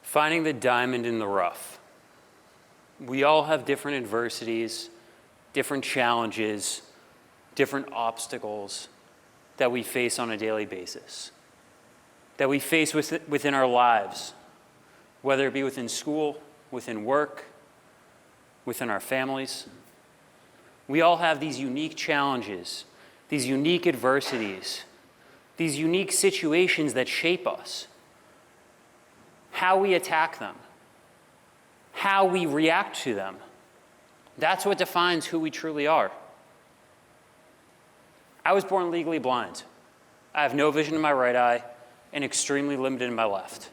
Finding the diamond in the rough. We all have different adversities, different challenges, different obstacles that we face on a daily basis, that we face within our lives, whether it be within school, within work, within our families. We all have these unique challenges, these unique adversities, these unique situations that shape us. How we attack them, how we react to them, that's what defines who we truly are. I was born legally blind. I have no vision in my right eye and extremely limited in my left.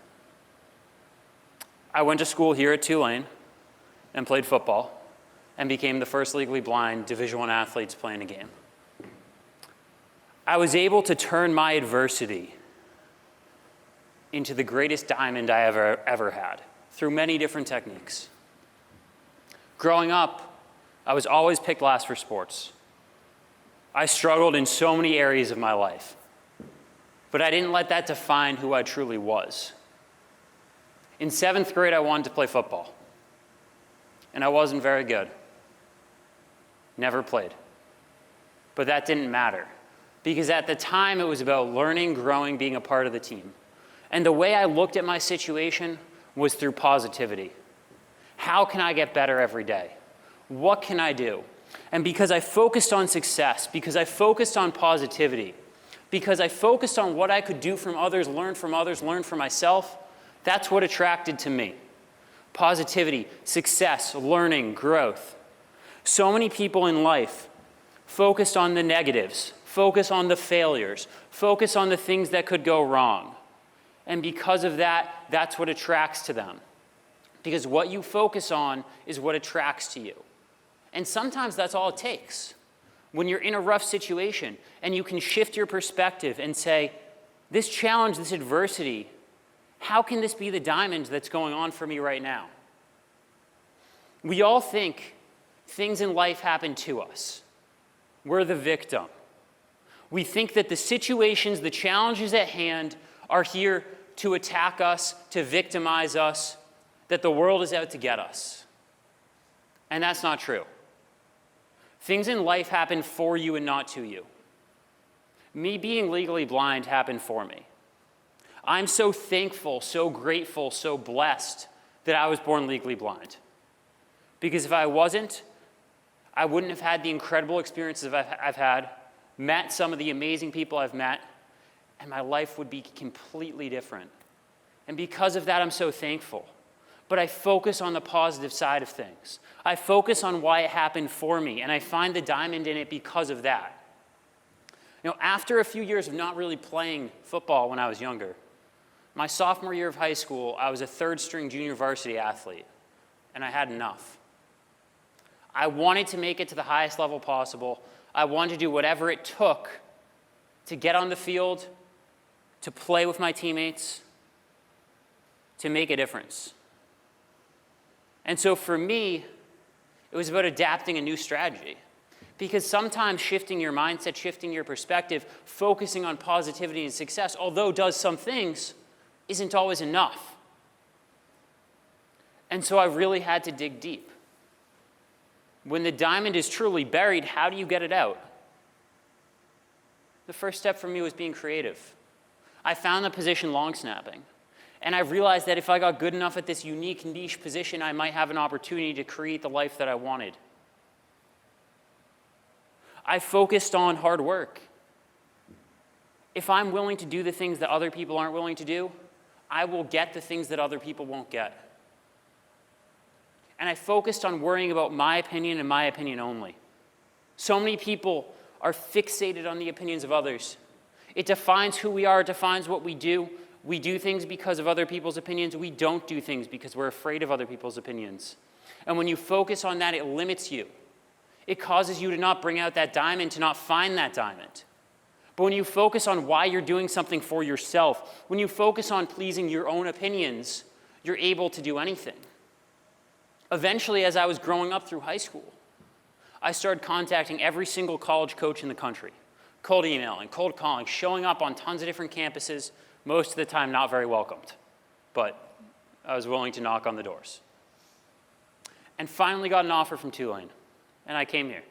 I went to school here at Tulane and played football and became the first legally blind Division I athlete to play in a game. I was able to turn my adversity into the greatest diamond I ever had through many different techniques. Growing up, I was always picked last for sports. I struggled in so many areas of my life, but I didn't let that define who I truly was. In 7th grade, I wanted to play football, and I wasn't very good. Never played. But that didn't matter, because at the time, it was about learning, growing, being a part of the team. And the way I looked at my situation was through positivity. How can I get better every day? What can I do? And because I focused on success, because I focused on positivity, because I focused on what I could do from others, learn from myself, that's what attracted to me. Positivity, success, learning, growth. So many people in life focused on the negatives, focus on the failures, focus on the things that could go wrong. And because of that, that's what attracts to them. Because what you focus on is what attracts to you. And sometimes that's all it takes. When you're in a rough situation and you can shift your perspective and say, this challenge, this adversity, how can this be the diamond that's going on for me right now? We all think things in life happen to us. We're the victim. We think that the situations, the challenges at hand are here to attack us, to victimize us, that the world is out to get us. And that's not true. Things in life happen for you and not to you. Me being legally blind happened for me. I'm so thankful, so grateful, so blessed that I was born legally blind. Because if I wasn't, I wouldn't have had the incredible experiences I've had, met some of the amazing people I've met, and my life would be completely different. And because of that, I'm so thankful. But I focus on the positive side of things. I focus on why it happened for me, and I find the diamond in it because of that. You know, after a few years of not really playing football when I was younger, my sophomore year of high school, I was a third-string junior varsity athlete, and I had enough. I wanted to make it to the highest level possible. I wanted to do whatever it took to get on the field, to play with my teammates, to make a difference. And so for me, it was about adapting a new strategy. Because sometimes shifting your mindset, shifting your perspective, focusing on positivity and success, although does some things, isn't always enough. And so I really had to dig deep. When the diamond is truly buried, how do you get it out? The first step for me was being creative. I found the position long snapping. And I realized that if I got good enough at this unique niche position, I might have an opportunity to create the life that I wanted. I focused on hard work. If I'm willing to do the things that other people aren't willing to do, I will get the things that other people won't get. And I focused on worrying about my opinion and my opinion only. So many people are fixated on the opinions of others. It defines who we are, it defines what we do. We do things because of other people's opinions. We don't do things because we're afraid of other people's opinions. And when you focus on that, it limits you. It causes you to not bring out that diamond, to not find that diamond. But when you focus on why you're doing something for yourself, when you focus on pleasing your own opinions, you're able to do anything. Eventually, as I was growing up through high school, I started contacting every single college coach in the country, cold emailing, cold calling, showing up on tons of different campuses, most of the time not very welcomed, but I was willing to knock on the doors. And finally got an offer from Tulane, and I came here.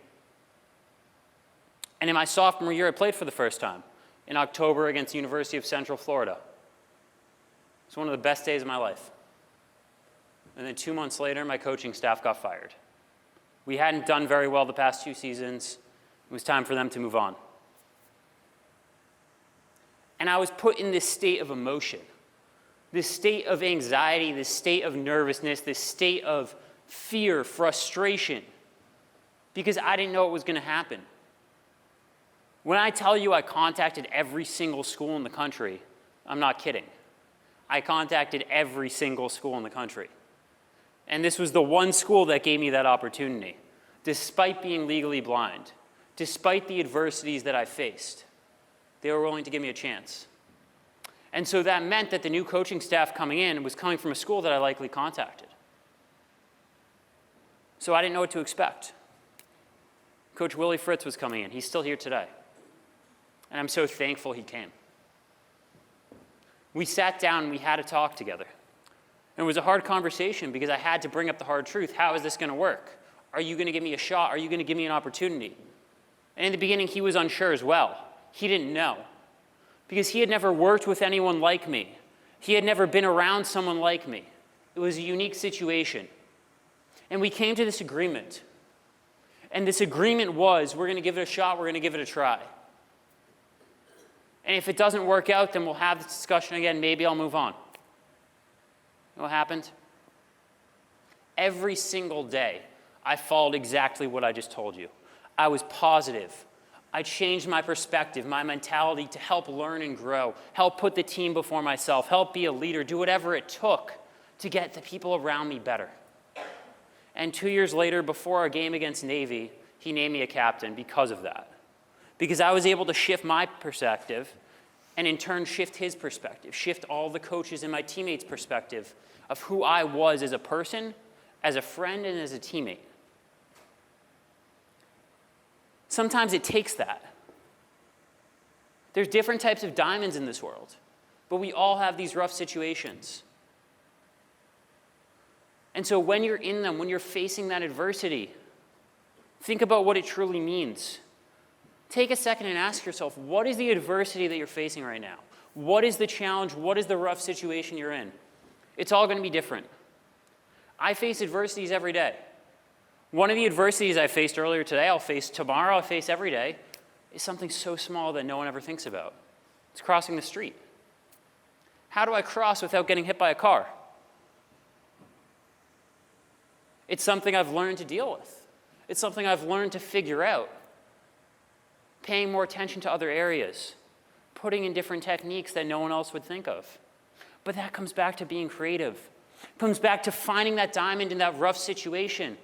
And in my sophomore year, I played for the first time in October against the University of Central Florida. It's one of the best days of my life. And then 2 months later, my coaching staff got fired. We hadn't done very well the past 2 seasons. It was time for them to move on. And I was put in this state of emotion, this state of anxiety, this state of nervousness, this state of fear, frustration, because I didn't know what was going to happen. When I tell you I contacted every single school in the country, I'm not kidding. I contacted every single school in the country. And this was the one school that gave me that opportunity, despite being legally blind, despite the adversities that I faced. They were willing to give me a chance. And so that meant that the new coaching staff coming in was coming from a school that I likely contacted. So I didn't know what to expect. Coach Willie Fritz was coming in. He's still here today. And I'm so thankful he came. We sat down and we had a talk together. And it was a hard conversation because I had to bring up the hard truth. How is this going to work? Are you going to give me a shot? Are you going to give me an opportunity? And in the beginning, he was unsure as well. He didn't know because he had never worked with anyone like me. He had never been around someone like me. It was a unique situation. And we came to this agreement. And this agreement was, we're going to give it a shot, we're going to give it a try. And if it doesn't work out, then we'll have this discussion again. Maybe I'll move on. You know what happened? Every single day, I followed exactly what I just told you. I was positive. I changed my perspective, my mentality to help learn and grow, help put the team before myself, help be a leader, do whatever it took to get the people around me better. And 2 years later, before our game against Navy, he named me a captain because of that. Because I was able to shift my perspective and in turn shift his perspective, shift all the coaches and my teammates' perspective of who I was as a person, as a friend, and as a teammate. Sometimes it takes that. There's different types of diamonds in this world, but we all have these rough situations. And so when you're in them, when you're facing that adversity, think about what it truly means. Take a second and ask yourself, what is the adversity that you're facing right now? What is the challenge? What is the rough situation you're in? It's all going to be different. I face adversities every day. One of the adversities I faced earlier today, I'll face tomorrow, I'll face every day, is something so small that no one ever thinks about. It's crossing the street. How do I cross without getting hit by a car? It's something I've learned to deal with. It's something I've learned to figure out. Paying more attention to other areas, putting in different techniques that no one else would think of. But that comes back to being creative. It comes back to finding that diamond in that rough situation.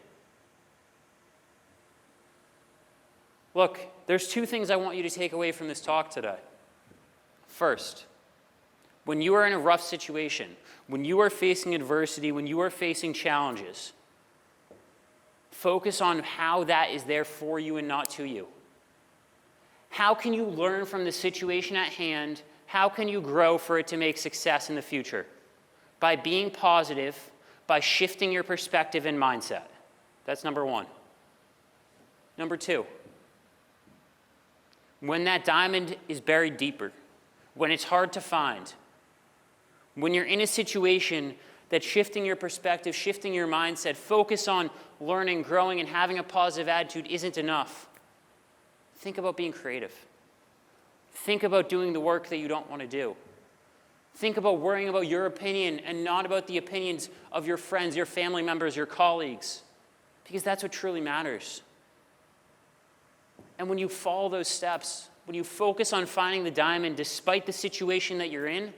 Look, there's 2 things I want you to take away from this talk today. First, when you are in a rough situation, when you are facing adversity, when you are facing challenges, focus on how that is there for you and not to you. How can you learn from the situation at hand? How can you grow for it to make success in the future? By being positive, by shifting your perspective and mindset. That's number 1. Number 2, when that diamond is buried deeper, when it's hard to find, when you're in a situation that shifting your perspective, shifting your mindset, focus on learning, growing, and having a positive attitude isn't enough, think about being creative. Think about doing the work that you don't want to do. Think about worrying about your opinion and not about the opinions of your friends, your family members, your colleagues, because that's what truly matters. And when you follow those steps, when you focus on finding the diamond despite the situation that you're in,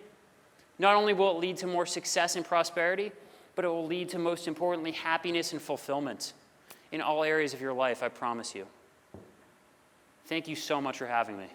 not only will it lead to more success and prosperity, but it will lead to, most importantly, happiness and fulfillment in all areas of your life, I promise you. Thank you so much for having me.